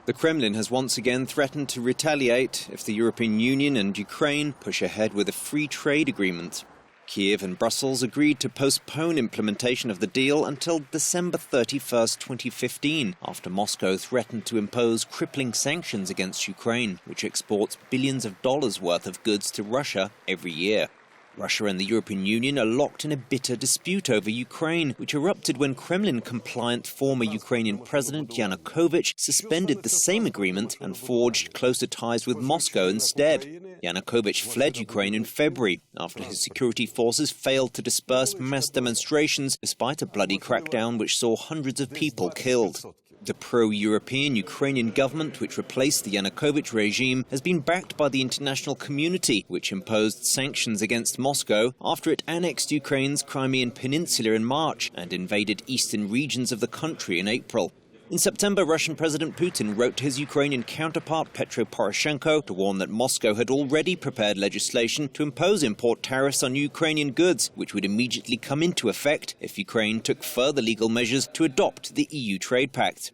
The Kremlin has once again threatened to retaliate if the European Union and Ukraine push ahead with a free trade agreement. Kyiv and Brussels agreed to postpone implementation of the deal until December 31st, 2015, after Moscow threatened to impose crippling sanctions against Ukraine, which exports billions of dollars worth of goods to Russia every year. Russia and the European Union are locked in a bitter dispute over Ukraine, which erupted when Kremlin-compliant former Ukrainian President Yanukovych suspended the same agreement and forged closer ties with Moscow instead. Yanukovych fled Ukraine in February after his security forces failed to disperse mass demonstrations despite a bloody crackdown which saw hundreds of people killed. The pro-European Ukrainian government, which replaced the Yanukovych regime, has been backed by the international community, which imposed sanctions against Moscow after it annexed Ukraine's Crimean Peninsula in March and invaded eastern regions of the country in April. In September, Russian President Putin wrote to his Ukrainian counterpart Petro Poroshenko to warn that Moscow had already prepared legislation to impose import tariffs on Ukrainian goods, which would immediately come into effect if Ukraine took further legal measures to adopt the EU trade pact.